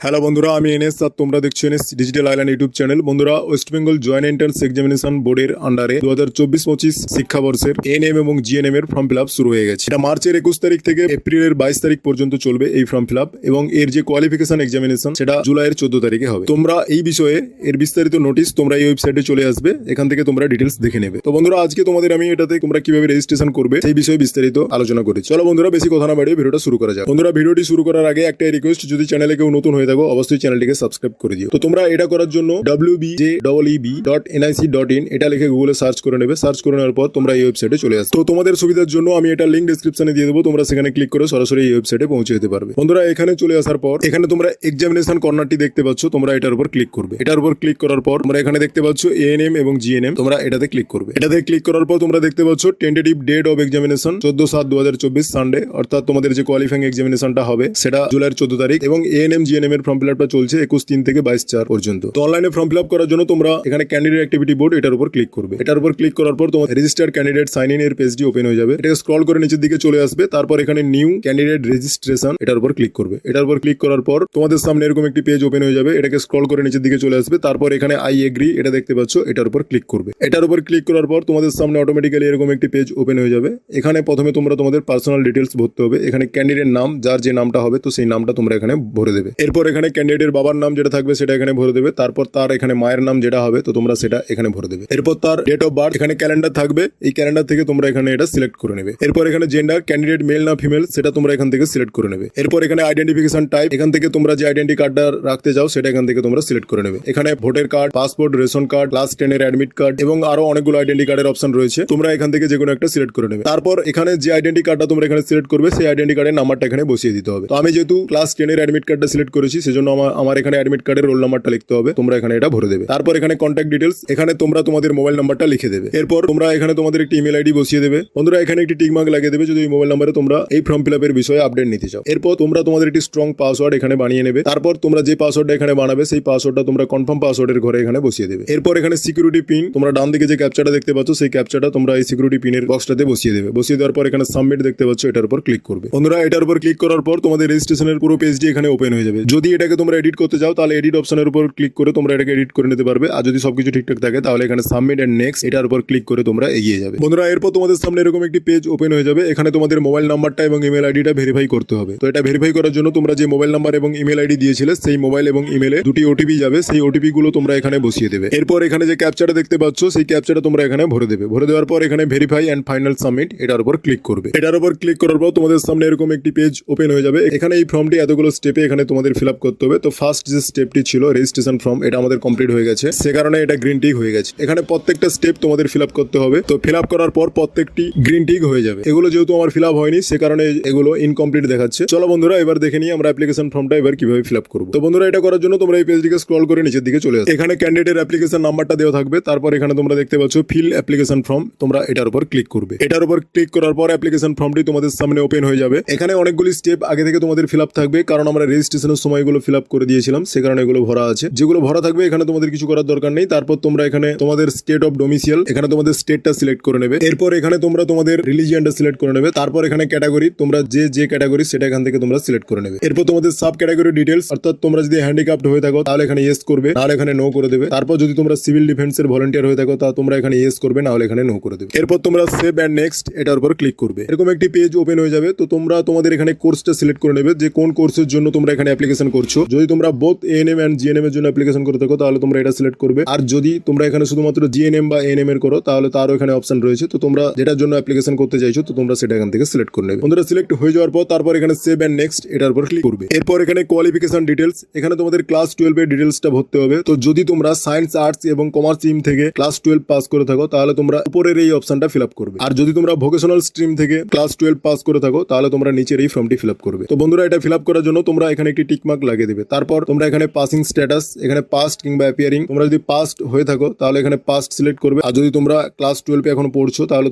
Hello বন্ধুরা, আমি NS আর তোমরা দেখছো NS digital island YouTube channel. বন্ধুরা, West Bengal joint entrance examination বোর্ডের আন্ডারে 2024-25 শিক্ষাবর্ষের এএনএম এবং জিএনএম এর ফর্ম ফিল আপ শুরু হয়ে গেছে। এটা মার্চের 21 তারিখ থেকে এপ্রিলের 22 তারিখ পর্যন্ত চলবে এই ফর্ম ফিল আপ, এবং এর যে কোয়ালিফিকেশন এক্সামিনেশন সেটা জুলাইয়ের 14 তারিখে হবে। তোমরা এই বিষয়ে এর বিস্তারিত নোটিশ তোমরা এই ওয়েবসাইটে চলে আসবে, এখান থেকে তোমরা ডিটেলস দেখে নেবে। তো বন্ধুরা, আজকে তোমাদের আমি এটাতে তোমরা কিভাবে রেজিস্ট্রেশন করবে সেই বিষয়ে বিস্তারিত আলোচনা করি। চলো বন্ধুরা, বেশি কথা না বাড়িয়ে ভিডিওটা শুরু করা যাক। বন্ধুরা, ভিডিওটি শুরু করার আগে একটাই রিকোয়েস্ট, যদি চ্যানেলে কেউ নতুন হয়ে থাকো অবশ্যই চ্যানেলটিকে সাবস্ক্রাইব করে দিও। তো তোমরা এটা করার জন্য wbjeb.nic.in এটা লিখে গুগলে সার্চ করে নেবে। সার্চ করে নেওয়ার পর তোমরা এই ওয়েবসাইটে চলে আসবে। তো তোমাদের সুবিধার জন্য আমি এটা লিংক ডেসক্রিপশনে দিয়ে দেবো, তোমরা সেখানে ক্লিক করে সরাসরি এই ওয়েবসাইটে পৌঁছে যেতে পারবে। বন্ধুরা, এখানে চলে আসার পর এখানে তোমরা এক্সামিনেশন কর্নারটি দেখতে পাচ্ছ, তোমরা এটার উপর ক্লিক করবে। এটার উপর ক্লিক করার পর তোমরা এখানে দেখতে পাচ্ছ এএনএম এবং জিএনএম, তোমরা এটাতে ক্লিক করবে। এটাতে ক্লিক করার পর তোমরা দেখতে পাচ্ছ tentative date of examination 14/7/2024 Sunday, অর্থাৎ তোমাদের যে কোয়ালিফাইং এক্সামিনেশনটা হবে সেটা জুলাইয়ের 14 তারিখ, এবং এএনএম জিএনএম এর ফর্ম ফিল আপটা চলছে 21/3 থেকে 22/4 পর্যন্ত। তো অনলাইনে ফর্ম ফিল আপ করার জন্য তোমরা এখানে ক্যান্ডিডেট অ্যাক্টিভিটি বোর্ড এটার উপর ক্লিক করবে। এটার উপর ক্লিক করার পর তোমার রেজিস্টার্ড ক্যান্ডিডেট সাইন ইন এর পেজটি ওপেন হয়ে যাবে। এটাকে স্ক্রল করে নিচের দিকে চলে আসবে। তারপর এখানে নিউ ক্যান্ডিডেট রেজিস্ট্রেশন এটার উপর ক্লিক করবে। এটার উপর ক্লিক করার পর তোমাদের সামনে এরকম একটি পেজ ওপেন হয়ে যাবে। এটাকে স্ক্রল করে নিচের দিকে চলে আসবে। তারপর এখানে আই এগ্রি এটা দেখতে পাচ্ছ, এটার উপর ক্লিক করবে। এটার উপর ক্লিক করার পর তোমাদের সামনে অটোমেটিক্যালি এরকম একটি পেজ ওপেন হয়ে যাবে। এখানে প্রথমে তোমরা তোমাদের পার্সোনাল ডিটেলস ভরতে হবে। এখানে ক্যান্ডিডেট নাম, যার যে নামটা হবে তো সেই নামটা তোমরা এখানে ভরে দেবে। এরপর এখানে ক্যান্ডিডেটের বাবার নাম যেটা থাকবে সেটা এখানে ভরে দেবে। তারপর তার এখানে মায়ের নাম যেটা হবে তো তোমরা সেটা এখানে ভরে দেবে। এরপর তার ডেট অফ বার্থ, এখানে ক্যালেন্ডার থাকবে, এই ক্যালেন্ডার থেকে তোমরা এখানে এটা সিলেক্ট করে নেবে। এরপর এখানে জেন্ডার, ক্যান্ডিডেট মেল না ফিমেল সেটা তোমরা এখান থেকে সিলেক্ট করে নেবে। এরপর এখানে আইডেন্টিফিকেশন টাইপ, এখান থেকে তোমরা যে আইডেন্টি কার্ডটা রাখতে চাও সেটা এখান থেকে তোমরা সিলেক্ট করে নেবে। এখানে voter card, passport, ration card, class 10 এর অ্যাডমিট কার্ড এবং আরো অনেকগুলো আইডেন্টি কার্ডের অপশন রয়েছে। তোমরা এখান থেকে যে কোনো একটা সিলেক্ট করে নেবে। তারপর এখানে যে আইডেন্টি কার্ডটা তোমরা এখানে সিলেক্ট করবে সেই আইডেন্টি কার্ডের নাম্বারটা এখানে বসিয়ে দিতে হবে। তো আমি যেহেতু ক্লাস 10 এর অ্যাডমিট কার্ডটা সিলেক্ট করেছি সেজন্য আমার এখানে অ্যাডমিট কার্ডের রোল নাম্বারটা লিখতে হবে। তোমরা এখানে এটা ভরে দেবে। তারপর এখানে কন্ট্যাক্ট ডিটেলস, এখানে তোমরা তোমাদের মোবাইল নাম্বারটা লিখে দেবে। এরপর তোমরা এখানে তোমাদের একটি ইমেল আইডি বসিয়ে দেবে। বন্ধুরা, এখানে একটি টিক মার্ক লাগিয়ে দেবে যদি এই মোবাইল নাম্বারে তোমরা এই ফর্ম ফিল আপের বিষয়ে আপডেট নিতে চাও। এরপর তোমরা তোমাদের একটি স্ট্রং পাসওয়ার্ড এখানে বানিয়ে নেবে। তারপর তোমরা যে পাসওয়ার্ডটা এখানে বানাবে সেই পাসওয়ার্ডটা তোমরা কনফার্ম পাসওয়ার্ডের ঘরে এখানে বসিয়ে দেবে। এরপর এখানে সিকিউরিটি পিন, তোমরা ডান দিকে যে ক্যাপচাটা দেখতে পাচ্ছ সেই ক্যাপচাটা তোমরা এই সিকিউরিটি পিনের বক্সটাতে বসিয়ে দেবে। বসিয়ে দেওয়ার পর এখানে সাবমিট দেখতে পাচ্ছ, এটার উপর ক্লিক করবে। বন্ধুরা, এটার উপর ক্লিক করার পর তোমাদের রেজিস্ট্রেশনের পুরো পেজটি এখানে ওপেন হয়ে যাবে। যদি এটাকে তোমরা এডিট করতে চাও তাহলে এডিট অপশনের উপর ক্লিক করে তোমরা এটাকে এডিট করে নিতে পারবে। আর যদি সবকিছু ঠিকঠাক থাকে তাহলে এখানে সাবমিট এন্ড নেক্সট এটার উপর ক্লিক করে তোমরা এগিয়ে যাবে। বন্ধুরা, এরপর তোমাদের সামনে এরকম একটি পেজ ওপেন হয়ে যাবে। এখানে তোমাদের মোবাইল নাম্বারটা এবং ইমেল আইডিটা ভেরিফাই করতে হবে। তো এটা ভেরিফাই করার জন্য তোমরা যে মোবাইল নাম্বার এবং ইমেল আইডি দিয়েছিলে সেই মোবাইল এবং ইমেলে দুটি ওটিপি যাবে, সেই ওটিপি গুলো তোমরা এখানে বসিয়ে দেবে। এরপর এখানে যে ক্যাপচাটা দেখতে পাচ্ছ সেই ক্যাপচাটা তোমরা এখানে ভরে দেবে। ভরে দেওয়ার পর এখানে ভেরিফাই এন্ড ফাইনাল সাবমিট এটার উপর ক্লিক করবে। এটার উপর ক্লিক করার পর তোমাদের সামনে এরকম একটি পেজ ওপেন হয়ে যাবে। এখানে এই ফর্মটি এতগুলো স্টেপে এখানে তোমাদের ফিল আপ করতে হবে। তো ফার্স্ট যে স্টেপটি ছিল রেজিস্ট্রেশন ফর্ম, এটা আমাদের কমপ্লিট হয়ে গেছে, সে কারণে এটা গ্রিন টিক হয়ে গেছে। এখানে প্রত্যেকটা স্টেপ তোমাদের ফিল আপ করতে হবে। তো ফিল আপ করার পর প্রত্যেকটি গ্রিন টিক হয়ে যাবে। এগুলো যেহেতু আমার ফিল আপ হয়নি সে কারণে এগুলো ইনকমপ্লিট দেখাচ্ছে। চলো বন্ধুরা, এবার দেখে নিই আমরা অ্যাপ্লিকেশন ফর্মটা এবার কিভাবে ফিল আপ করবো। তো বন্ধুরা, এটা করার জন্য তোমরা এই পেজটিকে স্ক্রল করে নিচের দিকে চলে আসবে। এখানে ক্যান্ডিডেটের অ্যাপ্লিকেশন নাম্বারটা দেওয়া থাকবে। তারপর এখানে তোমরা দেখতে পাচ্ছ ফিল অ্যাপ্লিকেশন ফর্ম, তোমরা এটার উপর ক্লিক করবে। এটার উপর ক্লিক করার পর অ্যাপ্লিকেশন ফর্মটি তোমাদের সামনে ওপেন হয়ে যাবে। এখানে অনেকগুলি স্টেপ আগে থেকে তোমাদের ফিল আপ থাকবে, কারণ আমরা রেজিস্ট্রেশনের সময় এগুলো ফিল আপ করে দিয়েছিলাম, সে কারণে এগুলো ভরা আছে। যেগুলো ভরা থাকবে এখানে তোমাদের কিছু করার দরকার নেই। তারপর তোমরা এখানে তোমাদের স্টেট অফ ডোমিসিয়াল, এখানে তোমাদের স্টেটটা সিলেক্ট করে নেবে। এরপর এখানে তোমরা তোমাদের রিলিজিয়নটা সিলেক্ট করে নেবে। তারপর এখানে ক্যাটাগরি, তোমরা যে ক্যাটাগরি সেটা এখান থেকে তোমরা সিলেক্ট করে নেবে। এরপর তোমাদের সাব ক্যাটাগরি ডিটেলস, অর্থাৎ তোমরা যদি হ্যান্ডিক্যাপ্ট হয়ে থাকো তাহলে এখানে ইয়েস করবে, নাহলে এখানে নো করে দেবে। তারপর যদি তোমরা সিভিল ডিফেন্সের ভলান্টিয়ার হয়ে থাকো তা তোমরা এখানে ইয়েস করবে, নাহলে এখানে নো করে দেবে। এরপর তোমরা সেভ এন্ড নেক্সট এটার উপর ক্লিক করবে। এরকম একটি পেজ ওপেন হয়ে যাবে। তো তোমরা তোমাদের এখানে কোর্সটা সিলেক্ট করে নেবে, যে কোন কোর্সের জন্য তোমরা এখানে অ্যাপ্লিকেশন করছো। যদি তোমরা বোথ এএনএম এন্ড জিএনএম এর জন্য অ্যাপ্লিকেশন করে থাকো তাহলে তোমরা এটা সিলেক্ট করবে। আর যদি তোমরা এখানে শুধুমাত্র জিএনএম বা এএনএম এর করো তাহলে তারও এখানে অপশন রয়েছে। তো তোমরা যেটার জন্য অ্যাপ্লিকেশন করতে চাইছো তো তোমরা সেটা এখান থেকে সিলেক্ট করে নেবে। বন্ধুরা, সিলেক্ট হয়ে যাওয়ার পর তারপর এখানে সেভ এন্ড নেক্সট এটার উপর ক্লিক করবে। এরপর এখানে কোয়ালিফিকেশন ডিটেলস, এখানে তোমাদের ক্লাস 12 এর ডিটেলসটা ভরতে হবে। তো যদি তোমরা সায়েন্স, আর্টস এবং কমার্স স্ট্রিম থেকে ক্লাস 12 পাস করে থাকো তাহলে তোমরা উপরের এই অপশনটা ফিল আপ করবে। আর যদি তোমরা ভোকেশনাল স্ট্রিম থেকে ক্লাস 12 পাস করে থাকো তাহলে তোমরা নিচের এই ফর্মটি ফিল আপ করবে। তো বন্ধুরা, এটা ফিল আপ করার জন্য তোমরা এখানে একটি টিক মার্ক লাগিয়ে দেবে। তারপর তোমরা এখানে পাসিং স্ট্যাটাস, এখানে পাস্ট কিংবা অ্যাপিয়ারিং, তোমরা যদি পাস্ট হয়ে থাকো তাহলে এখানে পাস্ট সিলেক্ট করবে। আর যদি তোমরা ক্লাস 12 এখন পড়ছো তাহলে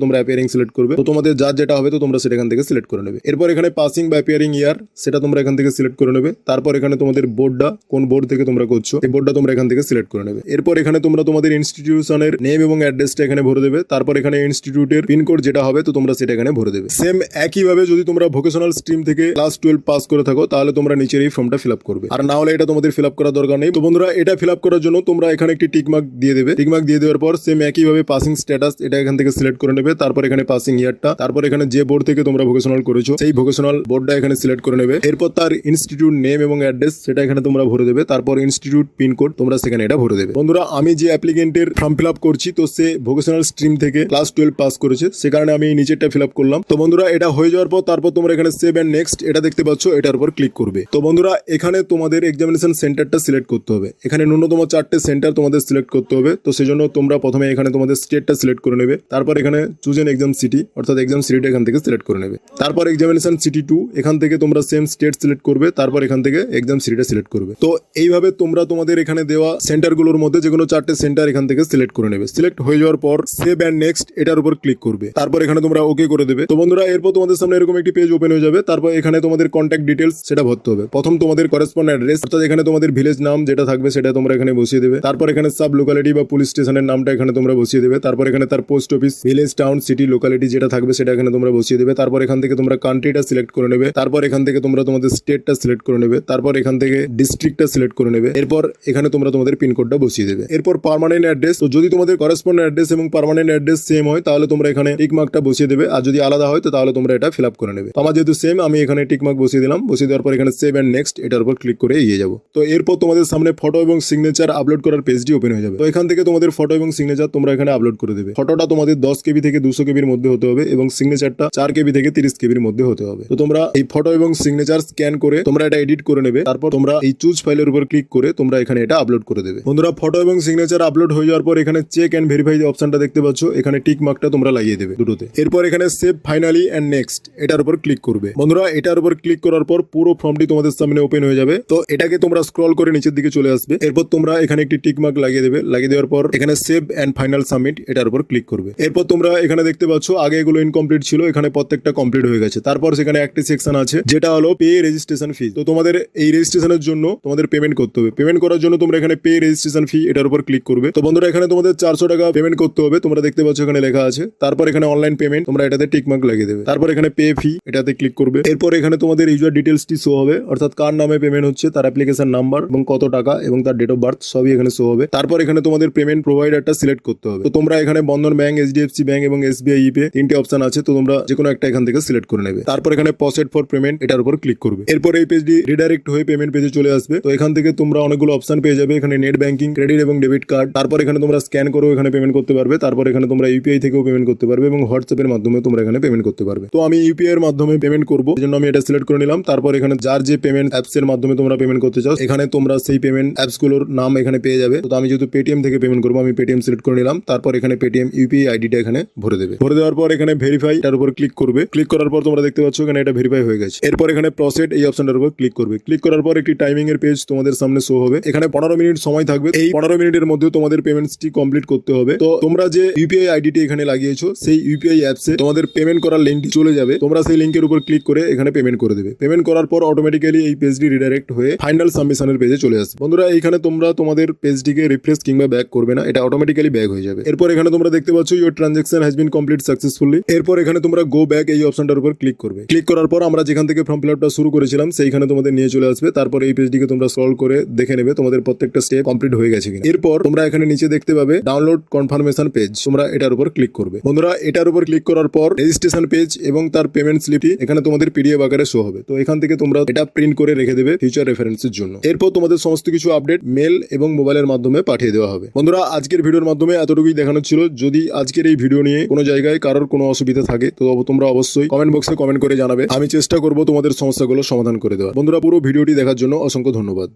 তোমরা অ্যাপিয়ারিং সিলেক্ট করবে। তো তোমাদের যার যেটা হবে তো তোমরা সেটা এখান থেকে সিলেক্ট করে নেবে। এরপর এখানে পাসিং বা অ্যাপিয়ারিং ইয়ার সেটা তোমরা এখান থেকে সিলেক্ট করে নেবে। তারপর এখানে তোমাদের বোর্ডটা, কোন বোর্ড থেকে তোমরা করছো এই বোর্ডটা তোমরা এখান থেকে সিলেক্ট করে নেবে। এরপর এখানে তোমরা তোমাদের ইনস্টিটিউশনের নেম এবং অ্যাড্রেসটা এখানে ভরে দেবে। তারপর এখানে ইনস্টিটিউটের পিনকোড যেটা হবে তো তোমরা সেটা এখানে ভরে দেবে। সেম একইভাবে যদি তোমরা ভোকেশনাল স্ট্রিম থেকে ক্লাস 12 পাস করে থাকো তাহলে তোমরা নিচের এই ফর্মটা ফিল আপ আপ করবে, আর না হলে এটা তোমাদের ফিল আপ করার দরকার নেই। তো বন্ধুরা এটা ফিল আপ করার জন্য তোমরা এখানে একটি টিক মার্ক দিয়ে দেবে। টিক মার্ক দিয়ে দেওয়ার পর সেম একইভাবে পাসিং স্ট্যাটাস এটা এখান থেকে সিলেক্ট করে নেবে, তারপর এখানে পাসিং ইয়ারটা, তারপর এখানে যে বোর্ড থেকে তোমরা ভোকেশনাল করেছো সেই ভোকেশনাল বোর্ডটা এখানে সিলেক্ট করে নেবে। এরপর তার ইনস্টিটিউট নেম এবং অ্যাড্রেস সেটা এখানে তোমরা ভরে দেবে, তারপর ইনস্টিটিউট পিনকোড তোমরা সেখানে এটা ভরে দেবে। বন্ধুরা আমি যে অ্যাপ্লিকেন্টের ফর্ম ফিল আপ করছি তো সে ভোকেশনাল স্ট্রিম থেকে ক্লাস 12 পাস করেছে, সে কারণে আমি এই নিচেরটা ফিল আপ করলাম। তো বন্ধুরা এটা হয়ে যাওয়ার পর তারপর তোমরা এখানে সেভ এন্ড নেক্সট এটা দেখতে পাচ্ছ, এটার উপর ক্লিক করবে। তো বন্ধুরা এখানে তোমাদের এক্সামিনেশন সেন্টারটা সিলেক্ট করতে হবে। এখানে ন্যূনতম 4টে সেন্টার তোমাদের সিলেক্ট করতে হবে। তো সেজন্য তোমরা প্রথমে এখানে তোমাদের স্টেটটা সিলেক্ট করে নেবে, তারপর এখানে চুজ এন এক্সাম সিটি অর্থাৎ এক্সাম সিটিটা এখান থেকে সিলেক্ট করে নেবে। তারপর এক্সামিনেশন সিটি 2 এখান থেকে তোমরা সেম স্টেট সিলেক্ট করবে, তারপর এখান থেকে এক্সাম সিটিটা সিলেক্ট করবে। তো এইভাবে তোমরা তোমাদের এখানে দেওয়া সেন্টারগুলোর মধ্যে যে কোনো 4টে সেন্টার এখান থেকে সিলেক্ট করে নেবে। সিলেক্ট হয়ে যাওয়ার পর সেভ এন্ড নেক্সট এটার উপর ক্লিক করবে, তারপর এখানে তোমরা ওকে করে দেবে। তো বন্ধুরা এরপর তোমাদের সামনে এরকম একটি পেজ ওপেন হয়ে যাবে। তারপর এখানে তোমাদের কন্ট্যাক্ট ডিটেলস সেটা ভরতে হবে। প্রথম তোমাদের করেসপন্ড অ্যাড্রেস অর্থাৎ এখানে তোমাদের ভিলেজ নাম যেটা থাকবে সেটা তোমরা এখানে বসিয়ে দেবে। তারপর এখানে সাব লোকালিটি বা পুলিশ স্টেশনের নামটা এখানে তোমরা বসিয়ে দেবে। তারপর এখানে তার post office, village, town, city, locality যেটা থাকবে সেটা এখানে তোমরা বসিয়ে দেবে। তারপর এখান থেকে তোমরা কান্ট্রিটা সিলেক্ট করে নেবে, তারপর এখান থেকে তোমরা তোমাদের স্টেটটা সিলেক্ট করে নেবে, তারপর এখান থেকে ডিস্ট্রিক্টটা সিলেক্ট করে নেবে। এরপর এখানে তোমরা তোমাদের পিনকোডটা বসিয়ে দেবে। এরপর পার্মানেন্ট অ্যাড্রেস, তো যদি তোমাদের করেসপন্ড অ্যাড্রেস এবং পার্মানেন্ট অ্যাড্রেস সেম হয় তাহলে তোমরা এখানে টিক মার্কটা বসিয়ে দেবে, আর যদি আলাদা হয় তো তাহলে তোমরা এটা ফিল আপ করে নেবে। তো আমার যেহেতু সেম আমি এখানে টিক মার্ক বসিয়ে দিলাম। বসিয়ে দেওয়ার পর এখানে সেভ এন্ড নেক্সট এটার উপর ক্লিক করে এগিয়ে যাবো। তো এরপর তোমাদের সামনে ফটো এবং সিগনেচার আপলোড করার পেজটি ওপেন হয়ে যাবে। তো এখান থেকে তোমাদের ফটো এবং সিগনেচার তোমরা এখানে আপলোড করে দেবে। ফটোটা তোমাদের 10 কেবি থেকে 200 কেবির মধ্যে হতে হবে এবং সিগনেচারটা 4 কেবি থেকে 30 কেবির মধ্যে হতে হবে। তো তোমরা এই ফটো এবং সিগনেচার স্ক্যান করে তোমরা এটা এডিট করে নেবে। তারপর তোমরা এই চুজ ফাইলের উপর ক্লিক করে তোমরা এখানে এটা আপলোড করে দেবে। বন্ধুরা ফটো এবং সিগনেচার আপলোড হয়ে যাওয়ার পর এখানে চেক এন্ড ভেরিফাই যে অপশনটা দেখতে পাচ্ছ, এখানে টিক মার্কটা তোমরা লাগিয়ে দেবে দুটোতে। এরপর এখানে সেভ ফাইনালি এন্ড নেক্সট এটার উপর ক্লিক করবে। বন্ধুরা এটার উপর ক্লিক করার পর পুরো ফর্মটি তোমাদের সামনে ওপেন হয়ে যাবে। তো এটাকে তোমরা স্ক্রল করে নিচের দিকে চলে আসবে। এরপর তোমরা এখানে একটি টিক মার্ক লাগিয়ে দেবে। লাগিয়ে দেওয়ার পর এখানে সেভ এন্ড ফাইনাল সাবমিট এটার উপর ক্লিক করবে। এরপর তোমরা এখানে দেখতে পাচ্ছ আগে এগুলো ইনকমপ্লিট ছিল, এখানে প্রত্যেকটা কমপ্লিট হয়ে গেছে। তারপর সেখানে একটি সেকশন আছে যেটা হলো পে রেজিস্ট্রেশন ফি। তো তোমাদের এই রেজিস্ট্রেশনের জন্য তোমাদের পেমেন্ট করতে হবে। পেমেন্ট করার জন্য তোমরা এখানে পে রেজিস্ট্রেশন ফি এটার উপর ক্লিক করবে। তো বন্ধুরা এখানে তোমাদের 400 টাকা পেমেন্ট করতে হবে, তোমরা দেখতে পাচ্ছ এখানে লেখা আছে। তারপর এখানে অনলাইন পেমেন্ট তোমরা এটাতে টিক মার্ক লাগিয়ে দেবে। তারপর এখানে পে ফি এটাতে ক্লিক করবে। এরপর এখানে তোমাদের ইউজার ডিটেলসটি শো হবে, অর্থাৎ কার নামে পেমেন্ট হচ্ছে, তার অ্যাপ্লিকেশন নাম্বার এবং কত টাকা এবং তার ডেট অফ বার্থ সবই এখানে শো হবে। তারপর এখানে তোমাদের পেমেন্ট প্রোভাইডারটা সিলেক্ট করতে হবে। তো তোমরা এখানে বন্ধন ব্যাংক, এইচডিএফসি ব্যাংক এবং এসবিআই ইপে 3টে অপশন আছে, তো তোমরা যে কোনো একটা এখান থেকে সিলেক্ট করে নেবে। তারপর এখানে প্রসেড ফর পেমেন্ট এটার উপর ক্লিক করবে। এরপর এই পেজটি রিডাইরেক্ট হয়ে পেমেন্ট পেজে চলে আসবে। তো এখান থেকে তোমরা অনেকগুলো অপশন পেয়ে যাবে। এখানে নেট ব্যাংকিং, ক্রেডিট এবং ডেবিট কার্ড, তারপর এখানে তোমরা স্ক্যান করো এখানে পেমেন্ট করতে পারবে। তারপর এখানে তোমরা ইউপিআই থেকেও পেমেন্ট করতে পারবে এবং হোয়াটসঅ্যাপের মাধ্যমে তোমরা এখানে পেমেন্ট করতে পারবে। তো আমি ইউপিআই এর মাধ্যমে পেমেন্ট করবো, এই জন্য আমি এটা সিলেক্ট করে নিলাম। তারপর এখানে যার যে পেমেন্ট অ্যাপস এর মাধ্যমে তোমরা পেমেন্ট করতে চাও এখানে তোমরা সেই পেমেন্ট অ্যাপস গুলোর নাম এখানে পেয়ে যাবে। তো আমি যেহেতু পেটিএম থেকে পেমেন্ট করবো আমি পেটিএম সিলেক্ট করে নিলাম। তারপর এখানে পেটিএম ইউপিআই আইডিটা এখানে ভরে দেবে। ভরে দেওয়ার পর এখানে ভেরিফাই এটার উপর ক্লিক করবে। ক্লিক করার পর তোমরা দেখতে পাচ্ছ এখানে এটা ভেরিফাই হয়ে গেছে। এরপর এখানে প্রসেড এই অপশনটার উপর ক্লিক করবে। ক্লিক করার পর একটি টাইমিং এর পেজ তোমাদের সামনে শো হবে। এখানে 15 মিনিট সময় থাকবে। এই 15 মিনিটের মধ্যে তোমাদের পেমেন্টসটি কমপ্লিট করতে হবে। তো তোমরা যে ইউপিআই আইডিটি এখানে লাগিয়েছো সেই ইউপিআই অ্যাপসে তোমাদের পেমেন্ট করার লিঙ্কটি চলে যাবে। তোমরা সেই লিঙ্কের উপর ক্লিক করে এখানে পেমেন্ট করে দেবে। পেমেন্ট করার পর অটোমেটিক্যালি এই পেজটি রিডাইরেক্ট হয়ে ফাইনাল সাবমিশনের পেজে চলে আসবে। বন্ধুরা এখানে তোমরা তোমাদের পেজটিকে রিফ্রেশ কিংবা ব্যাক করবে না, এটা অটোমেটিক্যালি ব্যাক হয়ে যাবে। এরপর এখানে তোমরা দেখতে পাচ্ছ your transaction has been complete successfully. এরপর এখানে তোমরা গো ব্যাক এই অপশনটার উপর ক্লিক করবে। ক্লিক করার পর আমরা যেখান থেকে ফর্ম ফিল আপটা শুরু করেছিলাম সেইখানে তোমাদের নিয়ে চলে আসবে। তারপর এই পেজটিকে তোমরা স্ক্রল করে দেখে নেবে তোমাদের প্রত্যেকটা স্টেপ কমপ্লিট হয়ে গেছে কিনা। এরপর তোমরা এখানে নিচে দেখতে পাবে ডাউনলোড কনফার্মেশন পেজ, তোমরা এটার উপর ক্লিক করবে। বন্ধুরা এটার উপর ক্লিক করার পর রেজিস্ট্রেশন পেজ এবং তার পেমেন্ট স্লিপটি এখানে তোমাদের পিডিএফ আকারে শো হবে। তো এখান থেকে তোমরা এটা প্রিন্ট করে রেখে দেবে ফিউচার রেফারেন্সের জন্য। এরপর তোমাদের সমস্ত কিছু আপডেট মেল এবং মোবাইলের মাধ্যমে পাঠিয়ে দেওয়া হবে। বন্ধুরা আজকের ভিডিওর মাধ্যমে এতটুকুই দেখানো ছিল। যদি আজকের এই ভিডিও নিয়ে কোনো জায়গায় কারোর কোনো অসুবিধা থাকে তো তোমরা অবশ্যই কমেন্ট বক্সে কমেন্ট করে জানাবে। আমি চেষ্টা করব তোমাদের সমস্যাগুলো সমাধান করে দেওয়া। বন্ধুরা পুরো ভিডিওটি দেখার জন্য অসংখ্য ধন্যবাদ।